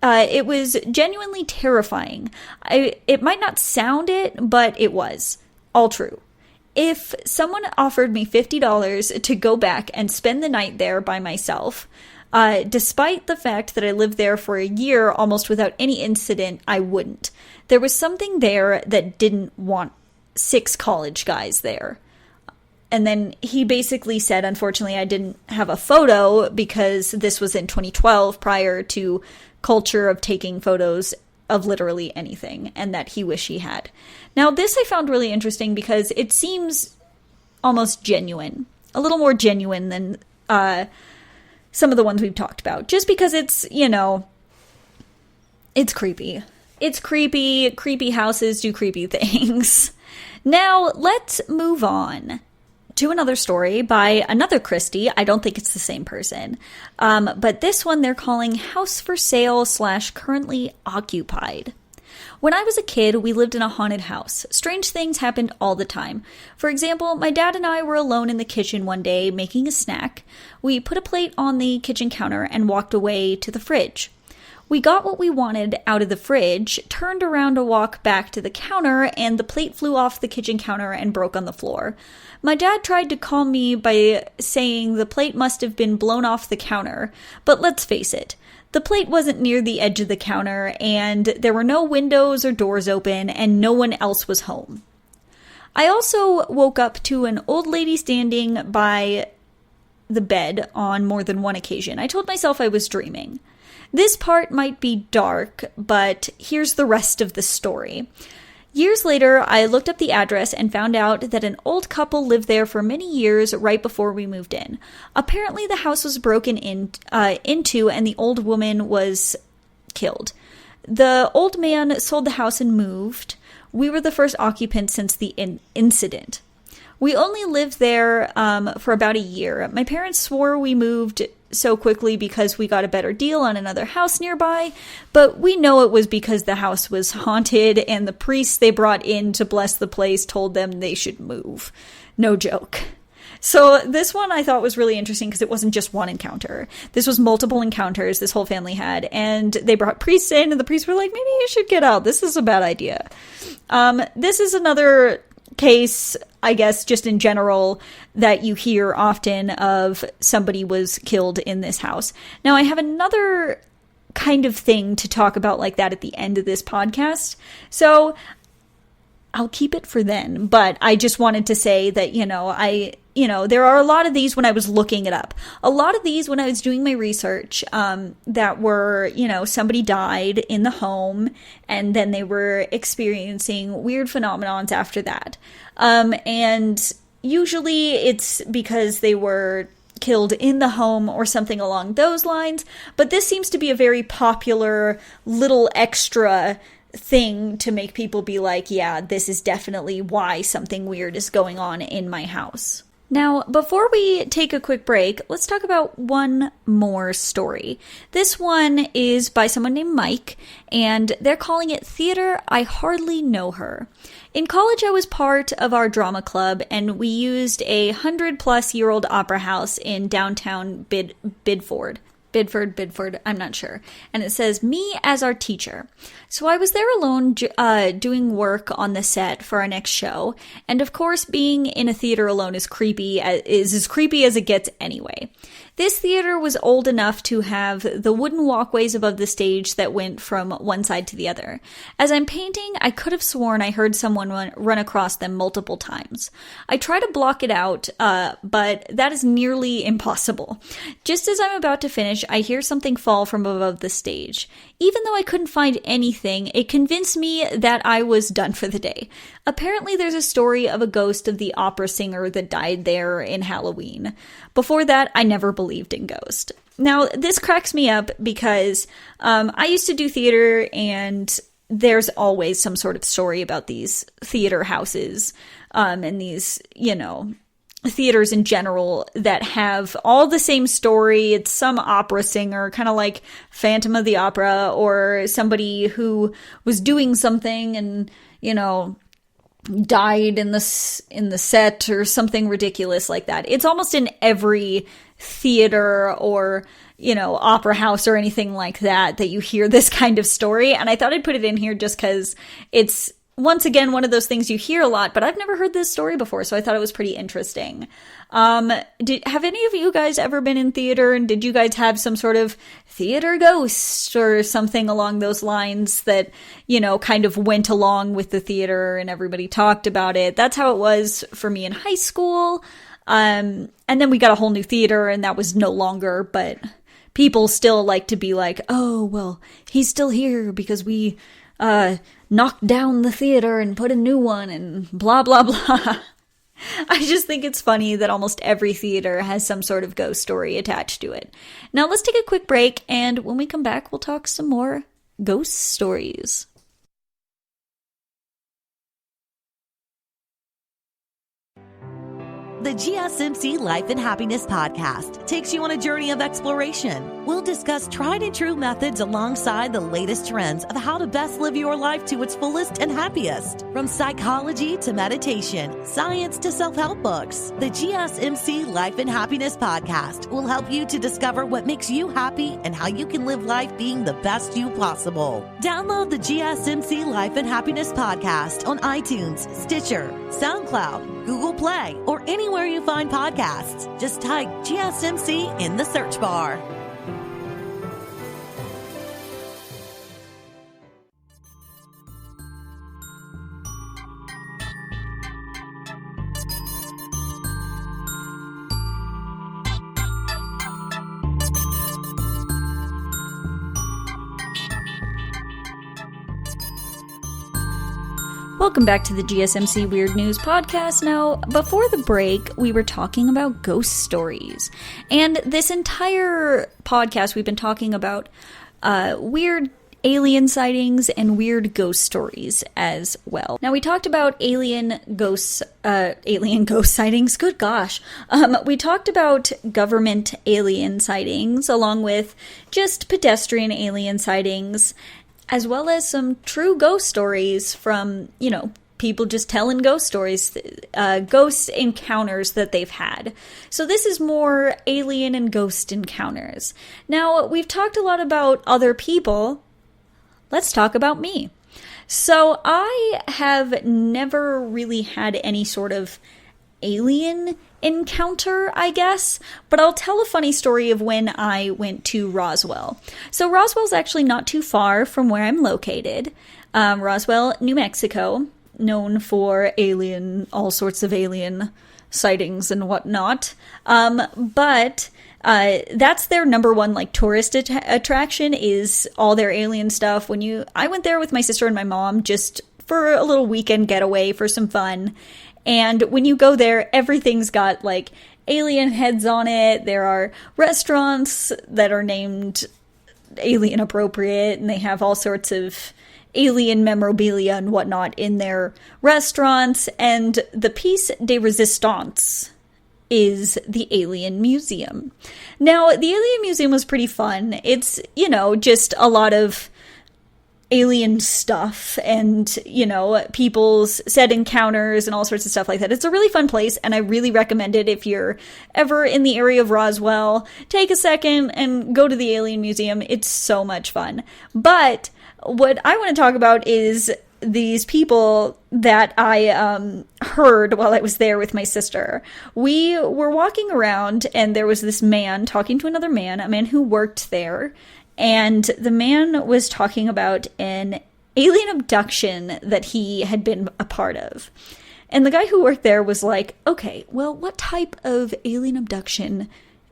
It was genuinely terrifying. It might not sound it, but it was. All true. If someone offered me $50 to go back and spend the night there by myself, Despite the fact that I lived there for a year almost without any incident, I wouldn't. There was something there that didn't want 6 college guys there. And then he basically said, unfortunately, I didn't have a photo because this was in 2012, prior to culture of taking photos of literally anything, and that he wished he had. Now, this I found really interesting because it seems almost genuine, a little more genuine than some of the ones we've talked about, just because it's, it's creepy. It's creepy. Creepy houses do creepy things. Now, let's move on to another story by another Christy. I don't think it's the same person. But this one they're calling House for Sale / Currently Occupied. When I was a kid, we lived in a haunted house. Strange things happened all the time. For example, my dad and I were alone in the kitchen one day making a snack. We put a plate on the kitchen counter and walked away to the fridge. We got what we wanted out of the fridge, turned around to walk back to the counter, and the plate flew off the kitchen counter and broke on the floor. My dad tried to calm me by saying the plate must have been blown off the counter, but let's face it, the plate wasn't near the edge of the counter, and there were no windows or doors open, and no one else was home. I also woke up to an old lady standing by the bed on more than one occasion. I told myself I was dreaming. This part might be dark, but here's the rest of the story. Years later, I looked up the address and found out that an old couple lived there for many years right before we moved in. Apparently, the house was broken into and the old woman was killed. The old man sold the house and moved. We were the first occupants since the incident. We only lived there for about a year. My parents swore we moved so quickly because we got a better deal on another house nearby, but we know it was because the house was haunted and the priests they brought in to bless the place told them they should move. No joke. So this one I thought was really interesting because it wasn't just one encounter. This was multiple encounters this whole family had, and they brought priests in, and the priests were like, maybe you should get out. This is a bad idea. This is another case, I guess, just in general, that you hear often of somebody was killed in this house. Now, I have another kind of thing to talk about like that at the end of this podcast, so I'll keep it for then. But I just wanted to say that, there are a lot of these when I was looking it up. A lot of these when I was doing my research that were, somebody died in the home and then they were experiencing weird phenomenons after that. And usually it's because they were killed in the home or something along those lines. But this seems to be a very popular little extra thing to make people be like, yeah, this is definitely why something weird is going on in my house. Now, before we take a quick break, let's talk about one more story. This one is by someone named Mike, and they're calling it Theater I Hardly Know Her. In college, I was part of our drama club, and we used a 100-plus-year-old opera house in downtown Bidford, I'm not sure. And it says, me as our teacher. So I was there alone doing work on the set for our next show. And of course, being in a theater alone is as creepy as it gets anyway. This theater was old enough to have the wooden walkways above the stage that went from one side to the other. As I'm painting, I could have sworn I heard someone run across them multiple times. I try to block it out, but that is nearly impossible. Just as I'm about to finish, I hear something fall from above the stage. Even though I couldn't find anything, it convinced me that I was done for the day. Apparently there's a story of a ghost of the opera singer that died there in Halloween. Before that, I never believed in ghosts. Now, this cracks me up because I used to do theater, and there's always some sort of story about these theater houses and these, theaters in general that have all the same story. It's some opera singer, kind of like Phantom of the Opera, or somebody who was doing something and, died in the set or something ridiculous like that. It's almost in every theater or, opera house or anything like that you hear this kind of story. And I thought I'd put it in here just because it's once again, one of those things you hear a lot, but I've never heard this story before, so I thought it was pretty interesting. Have any of you guys ever been in theater, and did you guys have some sort of theater ghost or something along those lines that, kind of went along with the theater and everybody talked about it? That's how it was for me in high school. And then we got a whole new theater, and that was no longer, but people still like to be like, oh, well, he's still here because we knocked down the theater and put a new one and blah, blah, blah. I just think it's funny that almost every theater has some sort of ghost story attached to it. Now let's take a quick break, and when we come back, we'll talk some more ghost stories. The GSMC Life and Happiness podcast takes you on a journey of exploration. We'll discuss tried and true methods alongside the latest trends of how to best live your life to its fullest and happiest. From psychology to meditation, science to self-help books, the GSMC Life and Happiness podcast will help you to discover what makes you happy and how you can live life being the best you possible. Download the GSMC Life and Happiness podcast on iTunes, Stitcher, SoundCloud, Google Play, or anywhere you find podcasts. Just type GSMC in the search bar. Welcome back to the GSMC Weird News podcast. Now, before the break, we were talking about ghost stories. And this entire podcast, we've been talking about weird alien sightings and weird ghost stories as well. Now, we talked about alien ghost sightings. Good gosh. We talked about government alien sightings, along with just pedestrian alien sightings, as well as some true ghost stories from, people just telling ghost stories, ghost encounters that they've had. So this is more alien and ghost encounters. Now, we've talked a lot about other people. Let's talk about me. So I have never really had any sort of alien encounter, I guess, but I'll tell a funny story of when I went to Roswell. So Roswell's actually not too far from where I'm located. Roswell, New Mexico, known for all sorts of alien sightings and whatnot. But that's their number one tourist attraction, is all their alien stuff. I went there with my sister and my mom just for a little weekend getaway for some fun. And when you go there, everything's got alien heads on it. There are restaurants that are named alien appropriate, and they have all sorts of alien memorabilia and whatnot in their restaurants. And the piece de resistance is the Alien Museum. Now, the Alien Museum was pretty fun. It's, just a lot of alien stuff and, people's said encounters and all sorts of stuff like that. It's a really fun place, and I really recommend it if you're ever in the area of Roswell. Take a second and go to the Alien Museum. It's so much fun. But what I want to talk about is these people that I heard while I was there with my sister. We were walking around, and there was this man talking to another man, a man who worked there. And the man was talking about an alien abduction that he had been a part of. And the guy who worked there was like, okay, well, what type of alien abduction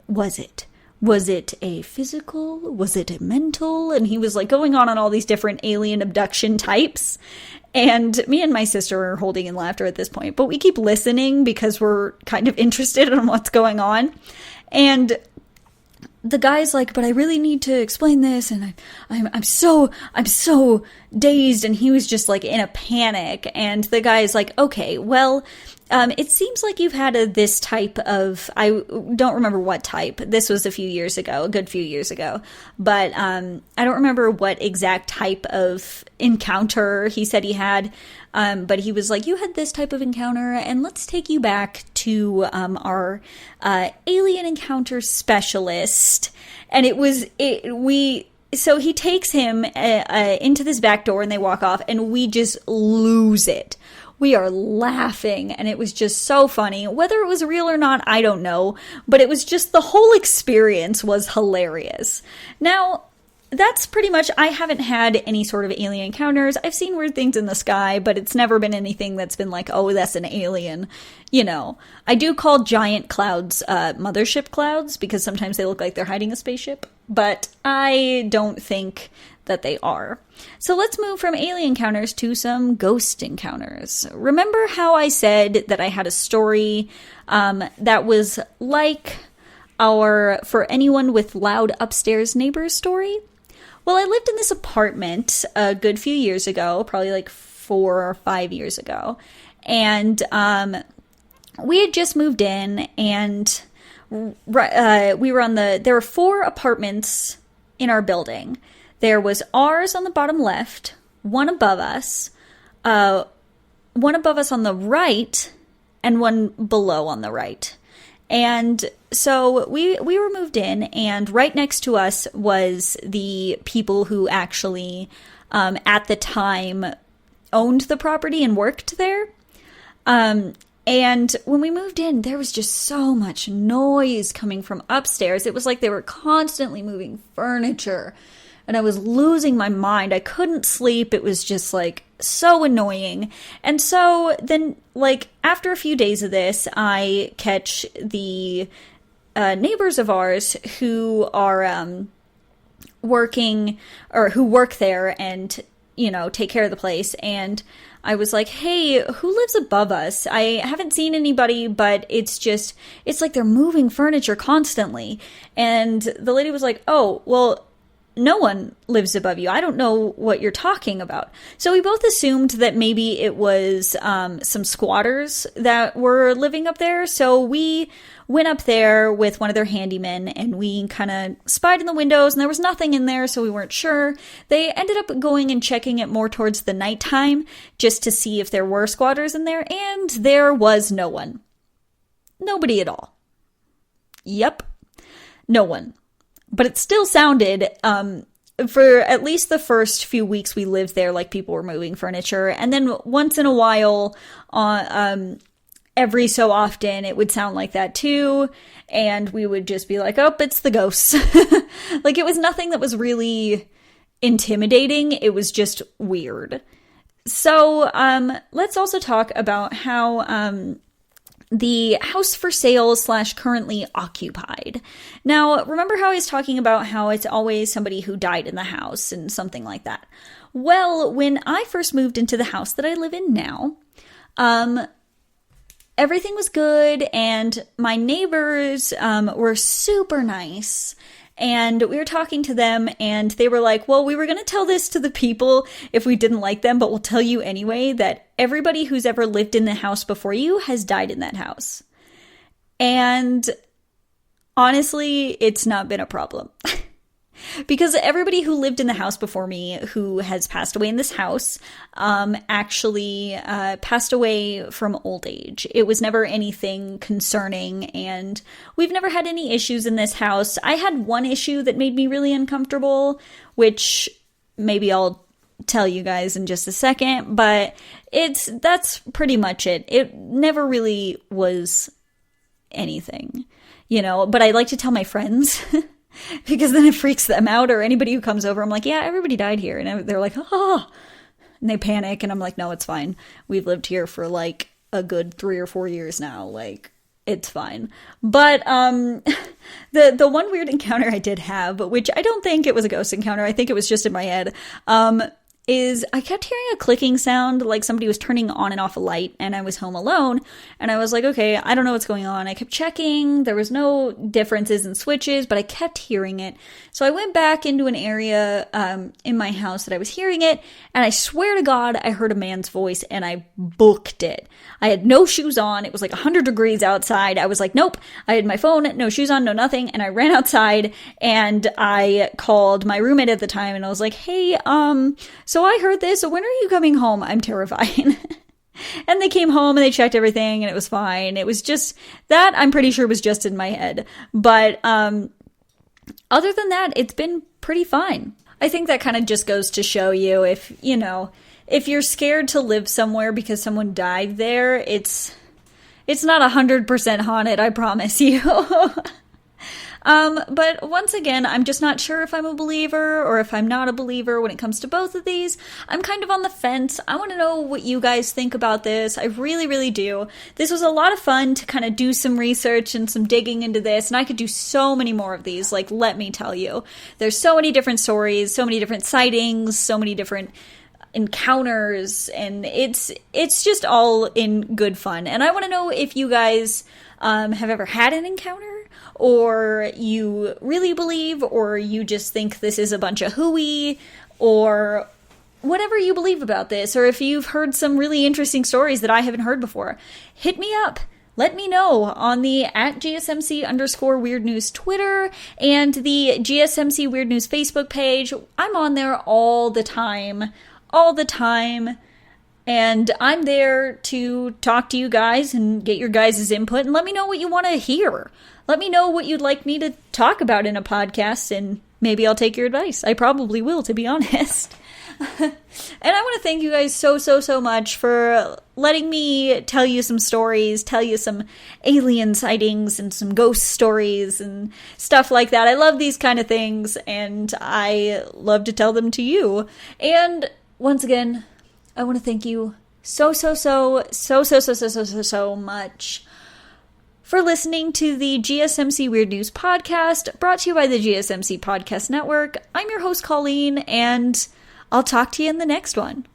was it? Was it a physical? Was it a mental? And he was going on all these different alien abduction types. And me and my sister are holding in laughter at this point, but we keep listening because we're kind of interested in what's going on. And the guy's like, but I really need to explain this, and I'm so dazed, and he was just in a panic. And the guy's like, okay, well, it seems like you've had this type of, I don't remember what type. This was a good few years ago, but I don't remember what exact type of encounter he said he had. But he was like, you had this type of encounter, and let's take you back to our alien encounter specialist. And we so he takes him into this back door and they walk off and we just lose it. We are laughing and it was just so funny. Whether it was real or not, I don't know. But it was just, the whole experience was hilarious. Now, that's pretty much, I haven't had any sort of alien encounters. I've seen weird things in the sky, but it's never been anything that's been like, oh, that's an alien. You know, I do call giant clouds mothership clouds because sometimes they look like they're hiding a spaceship, but I don't think that they are. So let's move from alien encounters to some ghost encounters. Remember how I said that I had a story that was like our For Anyone with Loud Upstairs Neighbors story? Well, I lived in this apartment a good few years ago, probably like 4 or 5 years ago. And we had just moved in and we were on there were 4 apartments in our building. There was ours on the bottom left, one above us on the right, and one below on the right. And so we were moved in, and right next to us was the people who actually, at the time, owned the property and worked there. And when we moved in, there was just so much noise coming from upstairs. It was like they were constantly moving furniture, and I was losing my mind. I couldn't sleep. It was just like so annoying. And so then, like, after a few days of this, I catch the neighbors of ours who are working, or who work there and, you know, take care of the place. And I was like, hey, who lives above us? I haven't seen anybody, but it's like they're moving furniture constantly. And the lady was like, oh, well, no one lives above you. I don't know what you're talking about. So we both assumed that maybe it was some squatters that were living up there. So we went up there with one of their handymen and we kind of spied in the windows and there was nothing in there, so we weren't sure. They ended up going and checking it more towards the nighttime just to see if there were squatters in there, and there was no one. Nobody at all. Yep. No one. But it still sounded, for at least the first few weeks we lived there, like people were moving furniture. And then once in a while, every so often, it would sound like that too. And we would just be like, oh, it's the ghosts. Like, it was nothing that was really intimidating. It was just weird. So let's also talk about how the house for sale / currently occupied. Now, remember how I was talking about how it's always somebody who died in the house and something like that? Well, when I first moved into the house that I live in now, everything was good and my neighbors were super nice. And we were talking to them and they were like, well, we were going to tell this to the people if we didn't like them, but we'll tell you anyway that everybody who's ever lived in the house before you has died in that house. And honestly, it's not been a problem. Because everybody who lived in the house before me who has passed away in this house actually passed away from old age. It was never anything concerning, and we've never had any issues in this house. I had one issue that made me really uncomfortable, which maybe I'll tell you guys in just a second, but that's pretty much it. It never really was anything, you know, but I like to tell my friends because then it freaks them out, or anybody who comes over. I'm like, yeah, everybody died here. And they're like, oh, and they panic. And I'm like, no, it's fine. We've lived here for like a good 3 or 4 years now. Like, it's fine. But the one weird encounter I did have, which I don't think it was a ghost encounter, I think it was just in my head, is I kept hearing a clicking sound, like somebody was turning on and off a light, and I was home alone, and I was like, okay, I don't know what's going on. I kept checking. There was no differences in switches, but I kept hearing it. So I went back into an area in my house that I was hearing it, and I swear to God, I heard a man's voice, and I booked it. I had no shoes on. It was like 100 degrees outside. I was like, nope. I had my phone, no shoes on, no nothing, and I ran outside, and I called my roommate at the time, and I was like, hey, so I heard this. So when are you coming home? I'm terrified. And they came home and they checked everything and it was fine. It was just that, I'm pretty sure, was just in my head. But other than that, it's been pretty fine. I think that kind of just goes to show you if you're scared to live somewhere because someone died there, it's not 100% haunted, I promise you. But once again, I'm just not sure if I'm a believer or if I'm not a believer when it comes to both of these. I'm kind of on the fence. I want to know what you guys think about this. I really, really do. This was a lot of fun to kind of do some research and some digging into this, and I could do so many more of these, like, let me tell you. There's so many different stories, so many different sightings, so many different encounters, and it's just all in good fun. And I want to know if you guys have ever had an encounter, or you really believe, or you just think this is a bunch of hooey, or whatever you believe about this, or if you've heard some really interesting stories that I haven't heard before. Hit me up. Let me know on the @GSMC_Weird News Twitter and the GSMC Weird News Facebook page. I'm on there all the time. And I'm there to talk to you guys and get your guys' input, and let me know what you want to hear. Let me know what you'd like me to talk about in a podcast, and maybe I'll take your advice. I probably will, to be honest. And I want to thank you guys so much for letting me tell you some stories, tell you some alien sightings and some ghost stories and stuff like that. I love these kind of things, and I love to tell them to you. And once again, I want to thank you so much for listening to the GSMC Weird News Podcast, brought to you by the GSMC Podcast Network. I'm your host, Colleen, and I'll talk to you in the next one.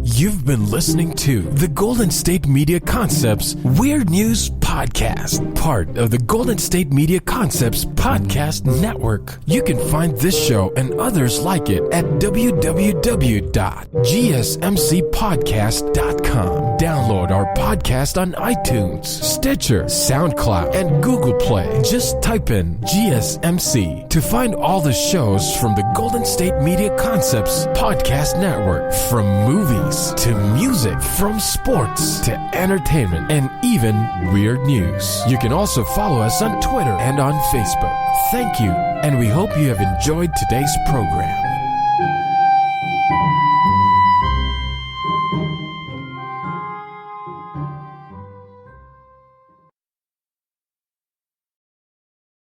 You've been listening to the Golden State Media Concepts Weird News Podcast, part of the Golden State Media Concepts Podcast Network. You can find this show and others like it at www.gsmcpodcast.com. Download our podcast on iTunes, Stitcher, SoundCloud, and Google Play. Just type in GSMC to find all the shows from the Golden State Media Concepts Podcast Network, from movies to music, from sports to entertainment, and even weird news. You can also follow us on Twitter and on Facebook. Thank you, and we hope you have enjoyed today's program.